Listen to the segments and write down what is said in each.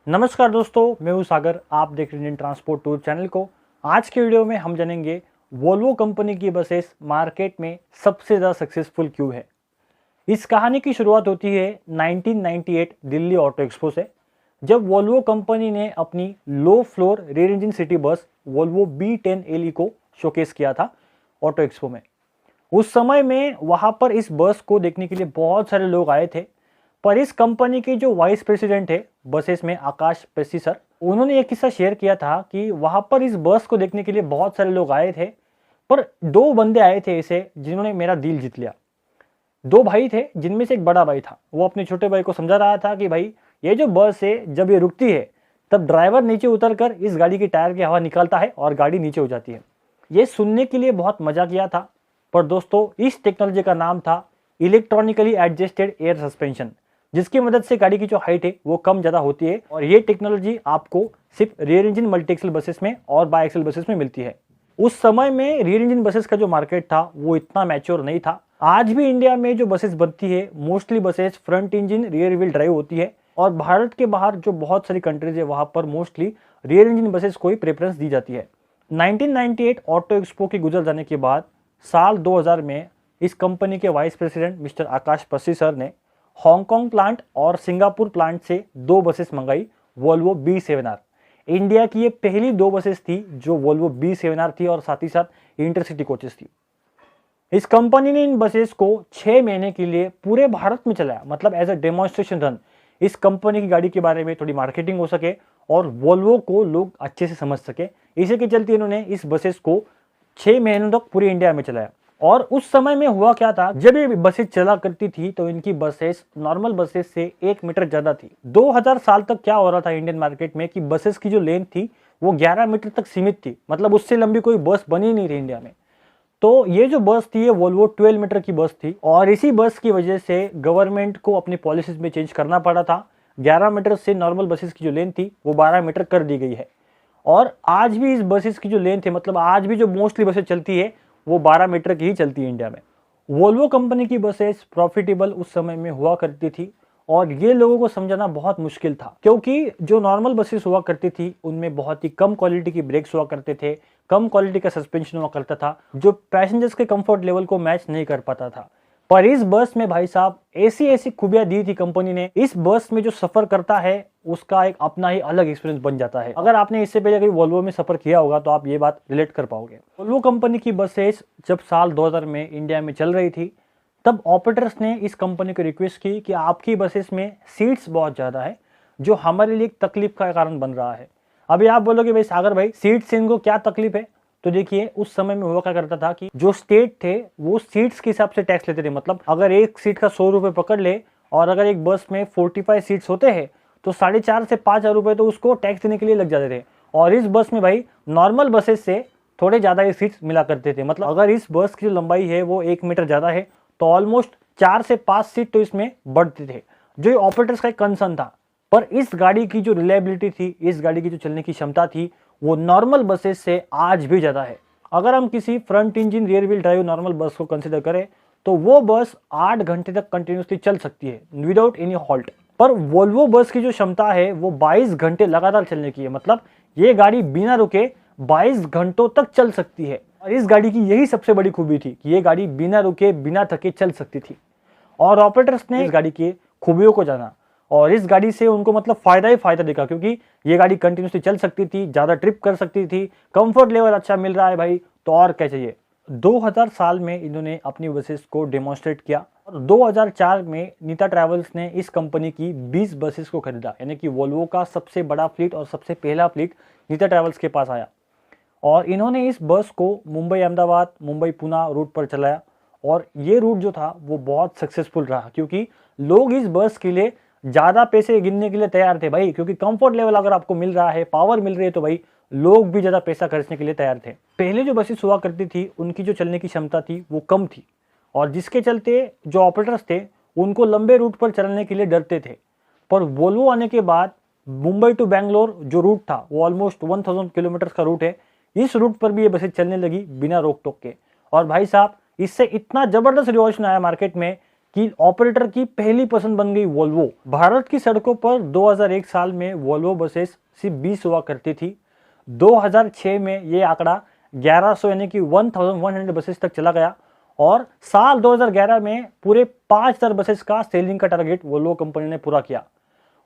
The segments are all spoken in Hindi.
नमस्कार दोस्तों, मैं हूं सागर। आप देख रहे हैं इंडियन ट्रांसपोर्ट टूर चैनल को। आज के वीडियो में हम जानेंगे वोल्वो कंपनी की बसेस मार्केट में सबसे ज़्यादा सक्सेसफुल क्यों है। इस कहानी की शुरुआत होती है 1998 दिल्ली ऑटो एक्सपो से, जब वोल्वो कंपनी ने अपनी low floor rare engine city bus Volvo B10 LE को शोकेस किया था ऑटो एक्सपो में। उस समय में वहां पर इस बस को देखने के लिए बहुत सारे लोग आए थे, पर इस कंपनी के जो वाइस प्रेसिडेंट है बसेस में, आकाश पेशी सर, उन्होंने एक किस्सा शेयर किया था कि वहां पर इस बस को देखने के लिए बहुत सारे लोग आए थे, पर दो बंदे आए थे ऐसे जिन्होंने मेरा दिल जीत लिया। दो भाई थे, जिनमें से एक बड़ा भाई था। वो अपने छोटे भाई को समझा रहा था कि भाई ये जो बस है, जब ये रुकती है तब ड्राइवर नीचे उतरकर इस गाड़ी की टायर की हवा निकालता है और गाड़ी नीचे हो जाती है। ये सुनने के लिए बहुत मजा किया था, पर दोस्तों इस टेक्नोलॉजी का नाम था इलेक्ट्रॉनिकली एडजस्टेड एयर सस्पेंशन, जिसकी मदद से गाड़ी की जो हाइट है वो कम ज़्यादा होती है। और ये टेक्नोलॉजी आपको सिर्फ rear engine multi axle buses में और बाई एक्सल बसेस में मिलती है। उस समय में रियर इंजन बसेस का जो मार्केट था वो इतना मैच्योर नहीं था। आज भी इंडिया में जो बसेस बनती है, mostly buses front engine rear wheel drive होती है, और भारत के बाहर जो बहुत सारी कंट्रीज है वहां पर मोस्टली रियर इंजन बसेस को ही प्रेफरेंस दी जाती है। 1998 ऑटो एक्सपो के गुजर जाने के बाद साल 2000 में इस कंपनी के वाइस प्रेसिडेंट मिस्टर आकाश पेशी सर ने हांगकांग प्लांट और सिंगापुर प्लांट से दो बसेस मंगाई, वोल्वो B7R। इंडिया की ये पहली दो बसेस थी जो वोल्वो B7R थी, और साथ ही साथ इंटरसिटी कोचेस थी। इस कंपनी ने इन बसेस को 6 महीने के लिए पूरे भारत में चलाया, मतलब एज अ डेमोन्स्ट्रेशन रन। इस कंपनी की गाड़ी के बारे में थोड़ी मार्केटिंग हो सके और वोल्वो को लोग अच्छे से समझ सके। इसी के चलते इन्होंने इस बसेस को 6 महीनों तक पूरे इंडिया में चलाया। और उस समय में हुआ क्या था, जब ये बसेस चला करती थी तो इनकी बसेस नॉर्मल बसेस से 1 मीटर ज्यादा थी। 2000 साल तक क्या हो रहा था इंडियन मार्केट में कि बसेस की जो लेंथ थी वो 11 मीटर तक सीमित थी, मतलब उससे लंबी कोई बस बनी नहीं रही इंडिया में। तो ये जो बस थी ये वोल्वो 12 मीटर की बस थी, और इसी बस की वजह से गवर्नमेंट को अपनी पॉलिसीज में चेंज करना पड़ा था। 11 मीटर से नॉर्मल बसेस की जो लेंथ थी वो 12 मीटर कर दी गई है। और आज भी इस बसेस की जो लेंथ है, मतलब आज भी जो मोस्टली बसेस चलती है वो 12 मीटर की ही चलती है इंडिया में। वोल्वो कंपनी की बसेस प्रॉफिटेबल उस समय में हुआ करती थी, और ये लोगों को समझाना बहुत मुश्किल था, क्योंकि जो नॉर्मल बसेस हुआ करती थी उनमें बहुत ही कम क्वालिटी की ब्रेक्स हुआ करते थे, कम क्वालिटी का सस्पेंशन हुआ करता था, जो पैसेंजर्स के कंफर्ट लेवल को मैच नहीं कर पाता था। पर इस बस में भाई साहब ऐसी ऐसी खूबियां दी थी कंपनी ने, इस बस में जो सफर करता है उसका एक अपना ही अलग एक्सपीरियंस बन जाता है। अगर आपने इससे पहले कभी वोल्वो में सफर किया होगा तो आप ये बात रिलेट कर पाओगे। वोल्वो कंपनी की बसेस जब साल 2000 में इंडिया में चल रही थी, तब ऑपरेटर्स ने इस कंपनी को रिक्वेस्ट की कि आपकी बसेस में सीट्स बहुत ज़्यादा है, जो हमारे लिए एक तकलीफ का कारण बन रहा है। अभी आप बोलोगे भाई सागर भाई, सीट से इनको क्या तकलीफ है? तो देखिए उस समय में हुआ क्या करता था कि जो स्टेट थे वो सीट्स के हिसाब से टैक्स लेते थे। मतलब अगर एक सीट का 100 रुपये पकड़ ले, और अगर एक बस में 45 सीट्स होते हैं तो 4,500 से 5,000 रुपये तो उसको टैक्स देने के लिए लग जाते थे। और इस बस में भाई नॉर्मल बसेस से थोड़े ज़्यादा ही सीट्स मिला करते थे। मतलब अगर इस बस की जो लंबाई है वो 1 मीटर ज़्यादा है तो ऑलमोस्ट 4 से 5 सीट तो इसमें बढ़ते थे, जो ऑपरेटर्स का एक कंसर्न था। पर इस गाड़ी की जो रिलायबिलिटी थी, इस गाड़ी की जो चलने की क्षमता थी, वो नॉर्मल बसेस से आज भी ज़्यादा है। अगर हम किसी front engine rear wheel drive normal बस को कंसिडर करें तो वो बस 8 घंटे तक कंटिन्यूसली चल सकती है विदाउट एनी हॉल्ट। पर वोल्वो बस की जो क्षमता है वो 22 घंटे लगातार चलने की है। मतलब ये गाड़ी बिना रुके 22 घंटों तक चल सकती है, और इस गाड़ी की यही सबसे बड़ी खूबी थी कि ये गाड़ी बिना रुके बिना थके चल सकती थी। और ऑपरेटर्स ने इस गाड़ी की खूबियों को जाना, और इस गाड़ी से उनको मतलब फायदा ही फायदा दिखा, क्योंकि ये गाड़ी कंटिन्यूसली चल सकती थी, ज़्यादा ट्रिप कर सकती थी, कंफर्ट लेवल अच्छा मिल रहा है भाई, तो और क्या चाहिए। 2000 साल में इन्होंने अपनी बसेस को डेमोन्स्ट्रेट किया, और 2004 में नीता ट्रैवल्स ने इस कंपनी की 20 बसेस को खरीदा। यानी कि वोल्वो का सबसे बड़ा फ्लीट और सबसे पहला फ्लीट नीता ट्रैवल्स के पास आया, और इन्होंने इस बस को मुंबई अहमदाबाद, मुंबई पुणे रूट पर चलाया। और ये रूट जो था वो बहुत सक्सेसफुल रहा, क्योंकि लोग इस बस के लिए ज़्यादा पैसे गिनने के लिए तैयार थे भाई, क्योंकि कंफर्ट लेवल अगर आपको मिल रहा है, पावर मिल रही है, तो भाई लोग भी ज़्यादा पैसा खर्चने के लिए तैयार थे। पहले जो बसेस हुआ करती थी उनकी जो चलने की क्षमता थी वो कम थी, और जिसके चलते जो ऑपरेटर्स थे उनको लंबे रूट पर चलने के लिए डरते थे। पर वोल्वो आने के बाद मुंबई टू बैंगलोर जो रूट था वो ऑलमोस्ट 1000 किलोमीटर का रूट है, इस रूट पर भी ये बसें चलने लगी बिना रोक टोक के। और भाई साहब इससे इतना ज़बरदस्त रिवॉल्यूशन आया मार्केट में कि ऑपरेटर की पहली पसंद बन गई वोल्वो। भारत की सड़कों पर 2001 साल में वोल्वो बसेस सिर्फ 20 हुआ करती थी। 2006 में ये आंकड़ा 1100 यानी कि 1100 बसेस तक चला गया और साल 2011 में पूरे 5000 बसेस का सेलिंग का टारगेट वोल्वो कंपनी ने पूरा किया।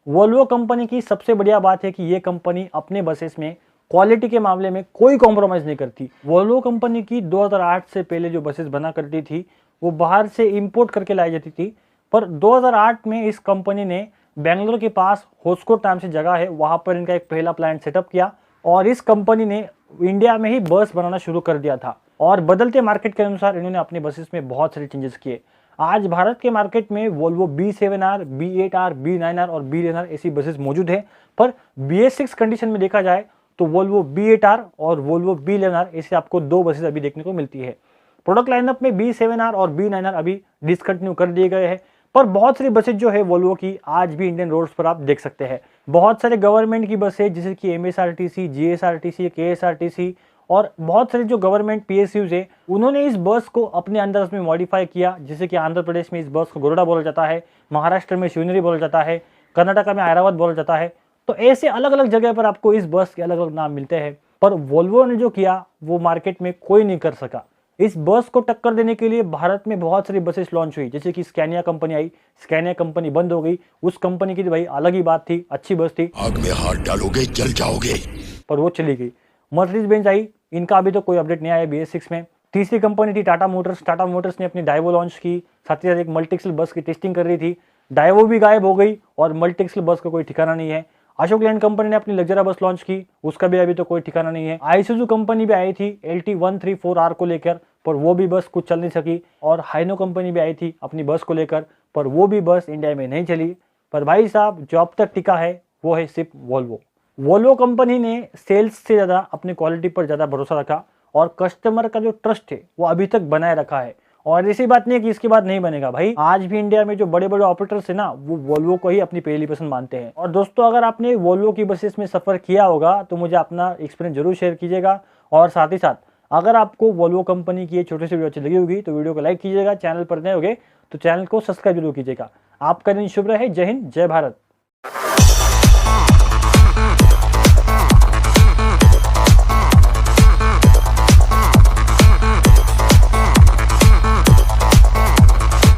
वोल्वो कंपनी की सबसे बढ़िया बात है कि ये कंपनी अपने बसेस में क्वालिटी के मामले में कोई कॉम्प्रोमाइज नहीं करती। वोल्वो कंपनी की 2008 से पहले जो बसेस बना करती थी वो बाहर से इंपोर्ट करके लाई जाती थी, पर 2008 में इस कंपनी ने बेंगलोर के पास होस्कोट नाम से जगह है, वहां पर इनका एक पहला प्लांट सेटअप किया और इस कंपनी ने इंडिया में ही बस बनाना शुरू कर दिया था और बदलते मार्केट के अनुसार इन्होंने अपने बसेस में बहुत सारे चेंजेस किए। आज भारत के मार्केट में वोल्वो B7R, B8R, B9R और B10R ऐसी बसेस मौजूद है, पर BS6 कंडीशन में देखा जाए तो वोल्वो B8R और वोल्वो B11R ऐसे आपको दो बसेस अभी देखने को मिलती है। प्रोडक्ट लाइनअप में B7R और B9R अभी डिसकंटिन्यू कर दिए गए हैं, पर बहुत सारी बसेज जो है वोल्वो की आज भी इंडियन रोड्स पर आप देख सकते हैं। बहुत सारे गवर्नमेंट की बसें जैसे कि MSRTC, GSRTC, KSRTC और बहुत सारे जो गवर्नमेंट PSUs है उन्होंने इस बस को अपने अंदर में मॉडिफाई किया। जैसे कि आंध्र प्रदेश में इस बस को गरुड़ा बोला जाता है, महाराष्ट्र में शिवनेरी बोला जाता है, कर्नाटक में ऐरावत बोला जाता है। तो ऐसे अलग अलग जगह पर आपको इस बस के अलग अलग नाम मिलते हैं, पर वोल्वो ने जो किया वो मार्केट में कोई नहीं कर सका। इस बस को टक्कर देने के लिए भारत में बहुत सारी बसेस लॉन्च हुई, जैसे कि स्कैनिया कंपनी आई, स्कैनिया कंपनी बंद हो गई। उस कंपनी की तो भाई अलग ही बात थी, अच्छी बस थी, आग में हाथ डालोगे जल जाओगे, पर वो चली गई। मर्सिडीज बेंज आई, इनका अभी तो कोई अपडेट नहीं आया BS6 में। तीसरी कंपनी थी टाटा मोटर्स। टाटा मोटर्स ने अपनी डाइवो लॉन्च की, साथ ही साथ एक मल्टीएक्सल बस की टेस्टिंग कर रही थी। डाइवो भी गायब हो गई और मल्टीएक्सल बस का कोई ठिकाना नहीं है। अशोक लैंड कंपनी ने अपनी लग्जरी बस लॉन्च की, उसका भी अभी तो कोई ठिकाना नहीं है। आइसुजू कंपनी भी आई थी LT134R को लेकर, पर वो भी बस कुछ चल नहीं सकी। और हाइनो कंपनी भी आई थी अपनी बस को लेकर, पर वो भी बस इंडिया में नहीं चली। पर भाई साहब जो अब तक टिका है वो है सिर्फ वोल्वो। वोल्वो कंपनी ने सेल्स से ज़्यादा अपनी क्वालिटी पर ज़्यादा भरोसा रखा और कस्टमर का जो ट्रस्ट है वो अभी तक बनाए रखा है। और ऐसी बात नहीं है कि इसके बाद नहीं बनेगा भाई, आज भी इंडिया में जो बड़े बड़े ऑपरेटर्स है ना वो वोल्वो को ही अपनी पहली पसंद मानते हैं। और दोस्तों अगर आपने वोल्वो की बसेस में सफर किया होगा तो मुझे अपना एक्सपीरियंस जरूर शेयर कीजिएगा। और साथ ही साथ अगर आपको वोल्वो कंपनी की ये छोटी सी वीडियो अच्छी लगी होगी तो वीडियो को लाइक कीजिएगा, चैनल पर नए होगे तो चैनल को सब्सक्राइब जरूर कीजिएगा। आपका दिन शुभ रहे। जय हिंद, जय भारत।